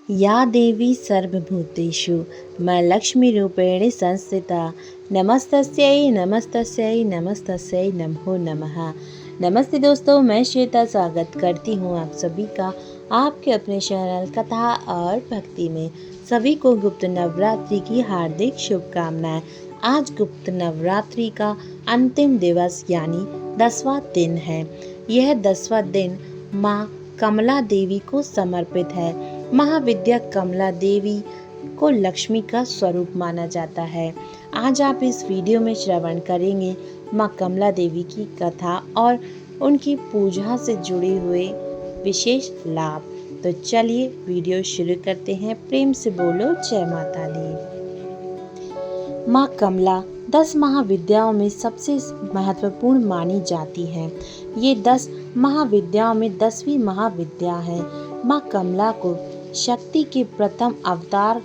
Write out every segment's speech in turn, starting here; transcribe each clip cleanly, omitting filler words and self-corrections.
या देवी सर्वभूतेषु मैं लक्ष्मीरूपेण संस्थिता नमस्तस्यै नमस्तस्यै नमस्तस्यै नमो नमः। नमस्ते दोस्तों, मैं श्वेता स्वागत करती हूँ आप सभी का आपके अपने चैनल कथा और भक्ति में। सभी को गुप्त नवरात्रि की हार्दिक शुभकामनाएं। आज गुप्त नवरात्रि का अंतिम दिवस यानी 10वां दिन है। यह 10वां दिन माँ कमला देवी को समर्पित है। महाविद्या कमला देवी को लक्ष्मी का स्वरूप माना जाता है। आज आप इस वीडियो में श्रवण करेंगे माँ कमला देवी की कथा और उनकी पूजा से जुड़े हुए विशेष लाभ। तो चलिए वीडियो शुरू करते हैं। प्रेम से बोलो जय माता दी। माँ कमला 10 महाविद्याओं में सबसे महत्वपूर्ण मानी जाती है। ये 10 महाविद्याओं में 10वीं महाविद्या है। माँ कमला को शक्ति के प्रथम अवतार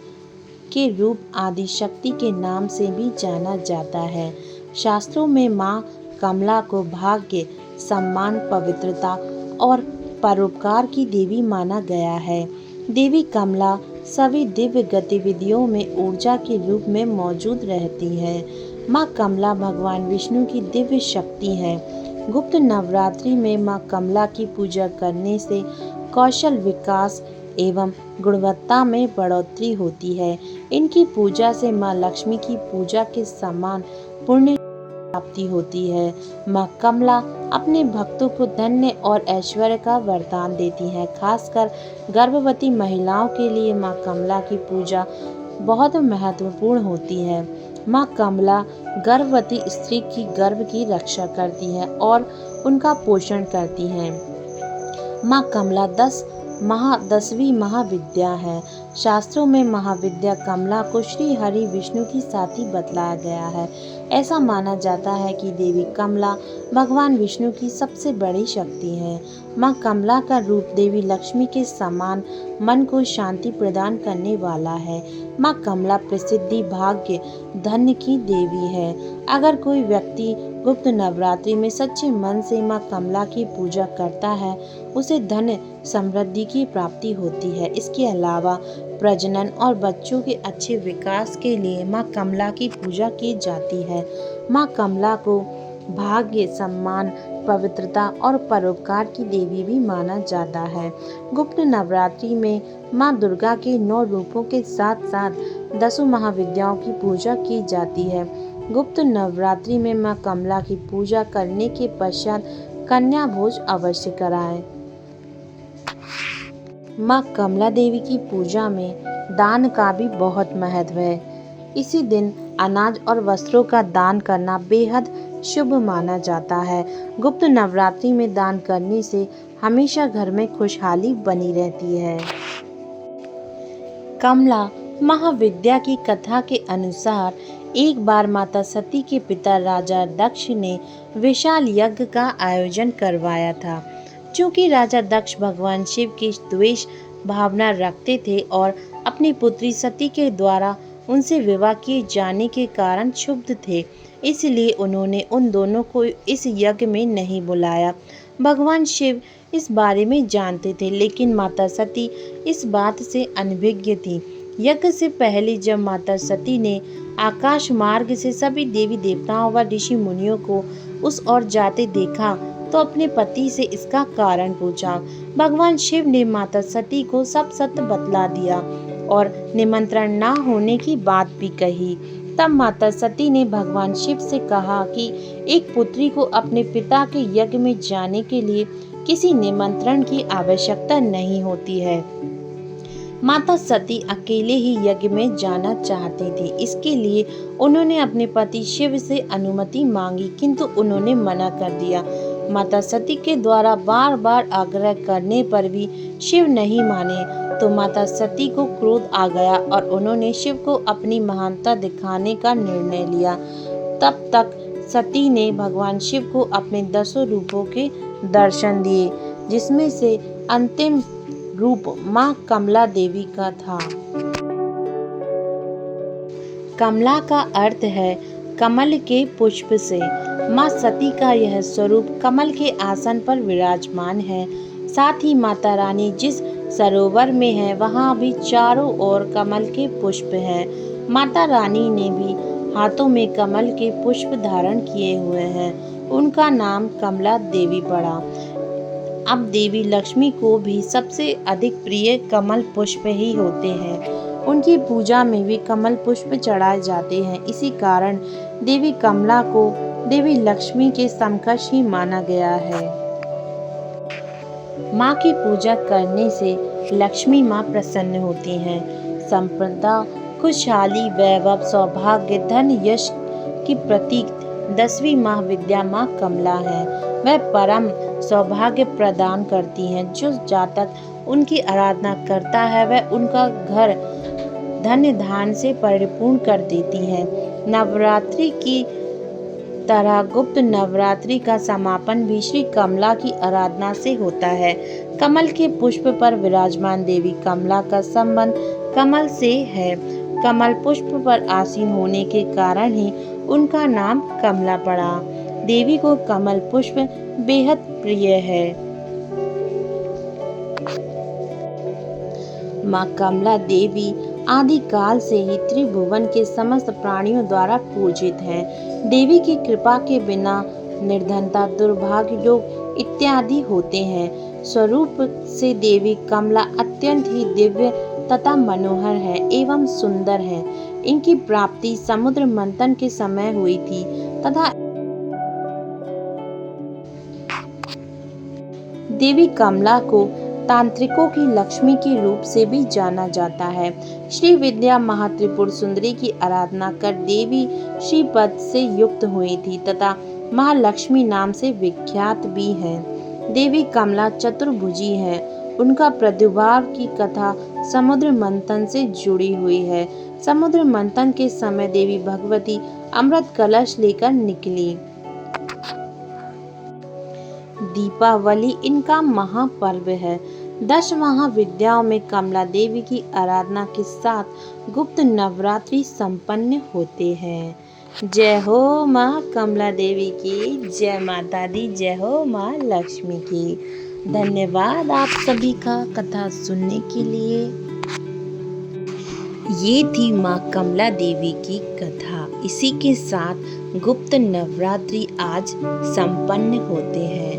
के रूप आदि शक्ति के नाम से भी जाना जाता है। शास्त्रों में माँ कमला को भाग्य, सम्मान, पवित्रता और परोपकार की देवी माना गया है। देवी कमला सभी दिव्य गतिविधियों में ऊर्जा के रूप में मौजूद रहती है। माँ कमला भगवान विष्णु की दिव्य शक्ति है। गुप्त नवरात्रि में माँ कमला की पूजा करने से कौशल विकास एवं गुणवत्ता में बढ़ोतरी होती है। इनकी पूजा से माँ लक्ष्मी की पूजा के समान पुण्य प्राप्ति होती है। माँ कमला अपने भक्तों को धन्य और ऐश्वर्य का वरदान देती है। खासकर गर्भवती महिलाओं के लिए माँ कमला की पूजा बहुत महत्वपूर्ण होती है। माँ कमला गर्भवती स्त्री की गर्भ की रक्षा करती है और उनका पोषण करती है। माँ कमला 10वीं महाविद्या है। शास्त्रों में महाविद्या कमला को श्री हरि विष्णु की साथी बतलाया गया है। ऐसा माना जाता है कि देवी कमला भगवान विष्णु की सबसे बड़ी शक्ति है। माँ कमला का रूप देवी लक्ष्मी के समान मन को शांति प्रदान करने वाला है। माँ कमला प्रसिद्धि, भाग्य, धन की देवी है। अगर कोई व्यक्ति गुप्त नवरात्रि में सच्चे मन से माँ कमला की पूजा करता है, उसे धन समृद्धि की प्राप्ति होती है। इसके अलावा प्रजनन और बच्चों के अच्छे विकास के लिए माँ कमला की पूजा की जाती है। माँ कमला को भाग्य, सम्मान, पवित्रता और परोपकार की देवी भी माना जाता है। गुप्त नवरात्रि में माँ दुर्गा के 9 रूपों के साथ साथ 10 महाविद्याओं की पूजा की जाती है। गुप्त नवरात्रि में माँ कमला की पूजा करने के पश्चात कन्या भोज अवश्य कराएं। माँ कमला देवी की पूजा में दान का भी बहुत महत्व है। इसी दिन अनाज और वस्त्रों का दान करना बेहद शुभ माना जाता है। गुप्त नवरात्रि में दान करने से हमेशा घर में खुशहाली बनी रहती है। कमला महाविद्या की कथा के अनुसार एक बार माता सती के पिता राजा दक्ष ने विशाल यज्ञ का आयोजन करवाया था। चूँकि राजा दक्ष भगवान शिव की द्वेष भावना रखते थे और अपनी पुत्री सती के द्वारा उनसे विवाह किए जाने के कारण क्षुब्ध थे, इसलिए उन्होंने उन दोनों को इस यज्ञ में नहीं बुलाया। भगवान शिव इस बारे में जानते थे, लेकिन माता सती इस बात से अनभिज्ञ थी। यज्ञ से पहले जब माता सती ने आकाश मार्ग से सभी देवी देवताओं व ऋषि मुनियों को उस ओर जाते देखा तो अपने पति से इसका कारण पूछा। भगवान शिव ने माता सती को सब सत्य बतला दिया और निमंत्रण न होने की बात भी कही। तब माता सती ने भगवान शिव से कहा कि एक पुत्री को अपने पिता के यज्ञ में जाने के लिए किसी निमंत्रण की आवश्यकता नहीं होती है। माता सती अकेले ही यज्ञ में जाना चाहती थी। इसके लिए उन्होंने अपने पति शिव से अनुमति मांगी, किंतु उन्होंने मना कर दिया। माता सती के द्वारा बार बार आग्रह करने पर भी शिव नहीं माने तो माता सती को क्रोध आ गया और उन्होंने शिव को अपनी महानता दिखाने का निर्णय लिया। तब तक सती ने भगवान शिव को अपने 10 रूपों के दर्शन दिए, जिसमें से अंतिम रूप माँ कमला देवी का था। कमला का अर्थ है कमल के पुष्प से। माँ सती का यह स्वरूप कमल के आसन पर विराजमान है। साथ ही माता रानी जिस सरोवर में है, वहाँ भी चारों ओर कमल के पुष्प हैं। माता रानी ने भी हाथों में कमल के पुष्प धारण किए हुए हैं। उनका नाम कमला देवी पड़ा। अब देवी लक्ष्मी को भी सबसे अधिक प्रिय कमल पुष्प ही होते हैं। उनकी पूजा में भी कमल पुष्प चढ़ाए जाते हैं। इसी कारण देवी कमला को देवी लक्ष्मी के समकक्ष ही माना गया है। माँ की पूजा करने से लक्ष्मी माँ प्रसन्न होती हैं। संपदा, खुशहाली, वैभव, सौभाग्य, धन, यश की प्रतीक 10वीं माँ विद्या माँ कमला है। वह परम सौभाग्य प्रदान करती हैं। जो जातक उनकी आराधना करता है वह उनका घर धन्य धान से परिपूर्ण कर देती हैं। नवरात्रि की तरह गुप्त नवरात्रि का समापन भी श्री कमला की आराधना से होता है। कमल के पुष्प पर विराजमान देवी कमला का संबंध कमल से है। कमल पुष्प पर आसीन होने के कारण ही उनका नाम कमला पड़ा। देवी को कमल पुष्प बेहद प्रिय है। माँ कमला देवी आदिकाल से ही त्रिभुवन के समस्त प्राणियों द्वारा पूजित हैं। देवी की कृपा के बिना निर्धनता, दुर्भाग्य, रोग इत्यादि होते हैं। स्वरूप से देवी कमला अत्यंत ही दिव्य तथा मनोहर है एवं सुंदर है। इनकी प्राप्ति समुद्र मंथन के समय हुई थी तथा देवी कमला को तांत्रिकों की लक्ष्मी के रूप से भी जाना जाता है। श्री विद्या महात्रिपुर सुंदरी की आराधना कर देवी श्रीपद से युक्त हुई थी तथा महालक्ष्मी नाम से विख्यात भी हैं। देवी कमला चतुर्भुजी है। उनका प्रादुर्भाव की कथा समुद्र मंथन से जुड़ी हुई है। समुद्र मंथन के समय देवी भगवती अमृत कलश लेकर निकली। दीपावली इनका महापर्व है। 10 महाविद्याओं में कमला देवी की आराधना के साथ गुप्त नवरात्रि संपन्न होते हैं। जय हो माँ कमला देवी की, जय माता दी, जय हो माँ लक्ष्मी की। धन्यवाद आप सभी का कथा सुनने के लिए। ये थी माँ कमला देवी की कथा। इसी के साथ गुप्त नवरात्रि आज संपन्न होते हैं।